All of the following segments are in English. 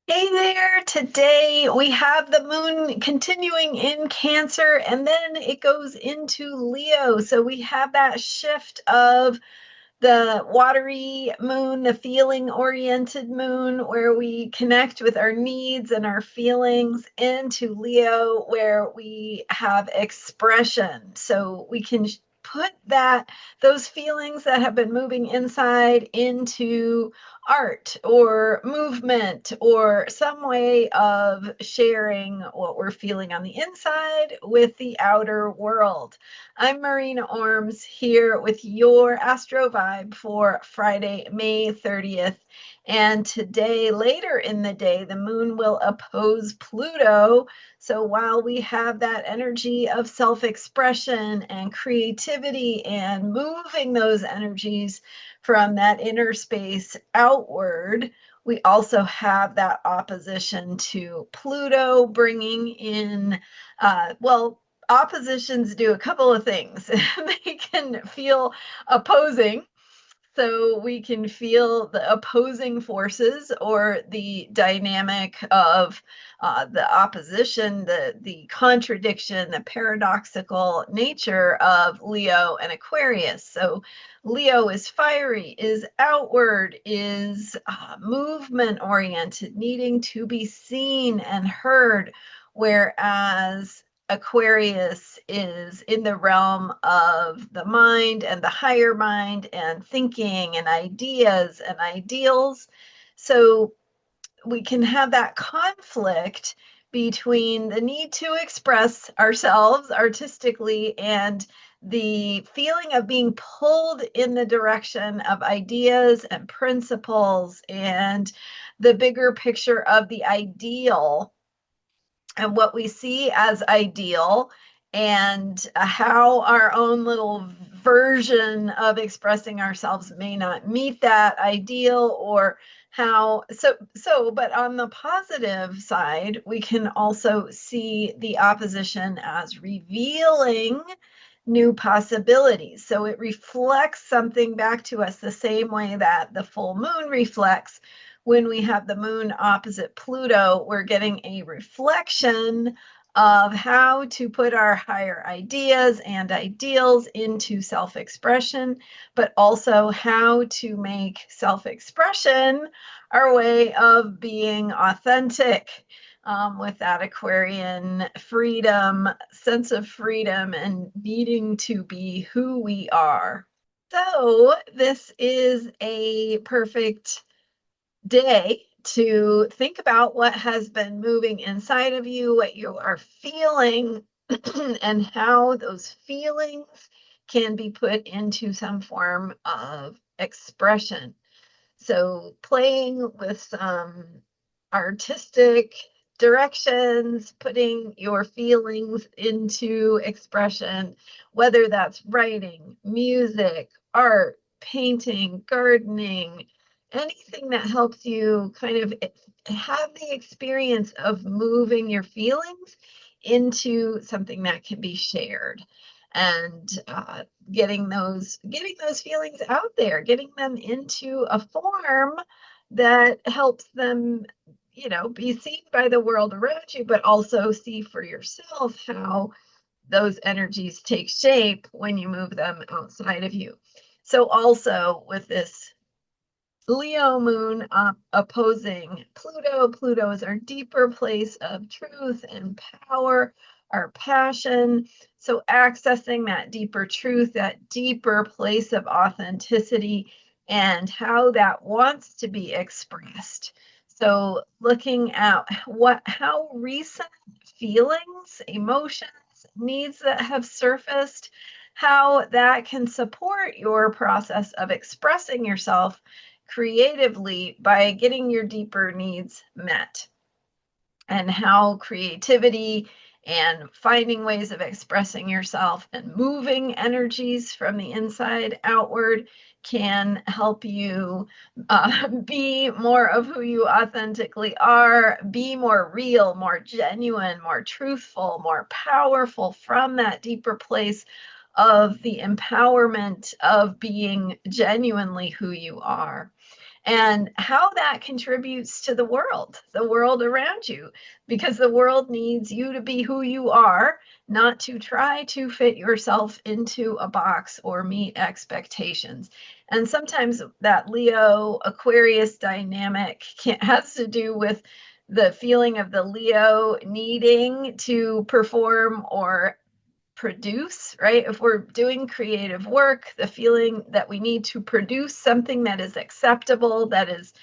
Hey there, today we have the moon continuing in Cancer and then it goes into Leo. So we have that shift of the watery moon, the feeling oriented moon, where we connect with our needs and our feelings, into Leo, where we have expression. So we can put those feelings that have been moving inside into art or movement or some way of sharing what we're feeling on the inside with the outer world. I'm Marina Orms here with your Astro Vibe for Friday, May 30th. And today, later in the day, the moon will oppose Pluto. So while we have that energy of self expression and creativity and moving those energies from that inner space outward, we also have that opposition to Pluto, bringing in, oppositions do a couple of things. They can feel opposing, so we can feel the opposing forces or the dynamic of the opposition, the contradiction, the paradoxical nature of Leo and Aquarius. So Leo is fiery, is outward, is movement oriented, needing to be seen and heard, whereas Aquarius is in the realm of the mind and the higher mind and thinking and ideas and ideals. So we can have that conflict between the need to express ourselves artistically and the feeling of being pulled in the direction of ideas and principles and the bigger picture of the ideal and what we see as ideal, and how our own little version of expressing ourselves may not meet that ideal, or but on the positive side, we can also see the opposition as revealing new possibilities. So it reflects something back to us the same way that the full moon reflects. When we have the moon opposite Pluto, we're getting a reflection of how to put our higher ideas and ideals into self expression, but also how to make self expression our way of being authentic, with that Aquarian freedom, sense of freedom, and needing to be who we are. So, this is a perfect day to think about what has been moving inside of you, what you are feeling, and how those feelings can be put into some form of expression. So, playing with some artistic directions, putting your feelings into expression, whether that's writing, music, art, painting, gardening, anything that helps you kind of have the experience of moving your feelings into something that can be shared, and getting those feelings out there, getting them into a form that helps them, be seen by the world around you, but also see for yourself how those energies take shape when you move them outside of you. So also with this Leo moon opposing Pluto. Pluto is our deeper place of truth and power, our passion. So, accessing that deeper truth, that deeper place of authenticity, and how that wants to be expressed. So, looking at how recent feelings, emotions, needs that have surfaced, how that can support your process of expressing yourself creatively by getting your deeper needs met, and how creativity and finding ways of expressing yourself and moving energies from the inside outward can help you be more of who you authentically are, be more real, more genuine, more truthful, more powerful from that deeper place of the empowerment of being genuinely who you are. and how that contributes to the world around you, because the world needs you to be who you are, not to try to fit yourself into a box or meet expectations. And sometimes that Leo Aquarius dynamic has to do with the feeling of the Leo needing to perform or produce, right? If we're doing creative work, the feeling that we need to produce something that is acceptable, that is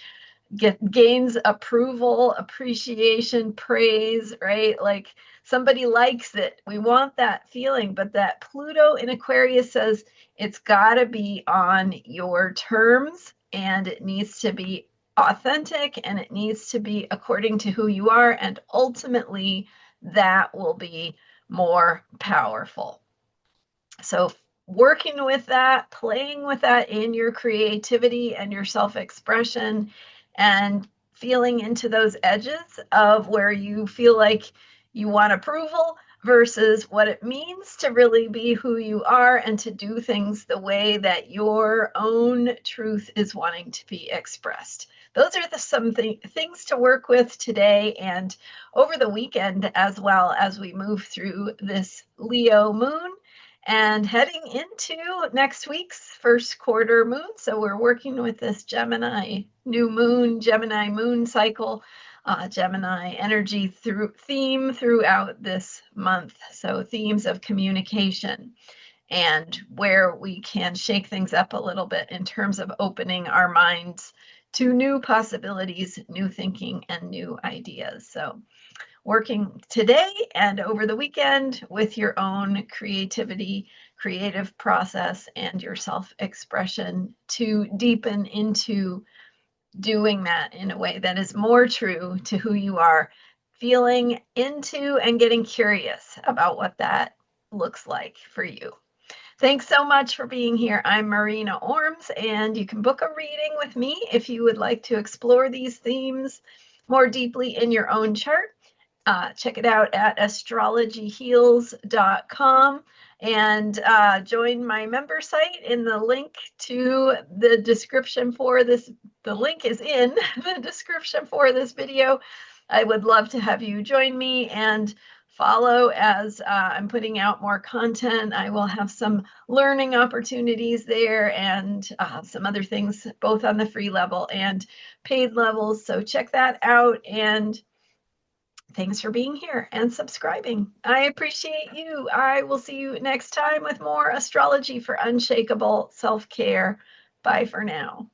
gains approval, appreciation, praise, right? Like somebody likes it. We want that feeling, but that Pluto in Aquarius says it's got to be on your terms, and it needs to be authentic, and it needs to be according to who you are, and ultimately that will be more powerful. So working with that, playing with that in your creativity and your self-expression, and feeling into those edges of where you feel like you want approval versus what it means to really be who you are and to do things the way that your own truth is wanting to be expressed. Those are some things to work with today and over the weekend, as well as we move through this Leo moon and heading into next week's first quarter moon. So we're working with this Gemini new moon, Gemini moon cycle, Gemini energy theme throughout this month. So themes of communication and where we can shake things up a little bit in terms of opening our minds to new possibilities, new thinking, and new ideas. So working today and over the weekend with your own creativity, creative process, and your self-expression to deepen into doing that in a way that is more true to who you are, feeling into and getting curious about what that looks like for you. Thanks so much for being here. I'm Marina Orms, and you can book a reading with me if you would like to explore these themes more deeply in your own chart. Check it out at astrologyheals.com and join my member site in the link to the description for this. The link is in the description for this video. I would love to have you join me and follow as I'm putting out more content. I will have some learning opportunities there and some other things, both on the free level and paid levels. So check that out, and thanks for being here and subscribing. I appreciate you. I will see you next time with more astrology for unshakable self-care. Bye for now.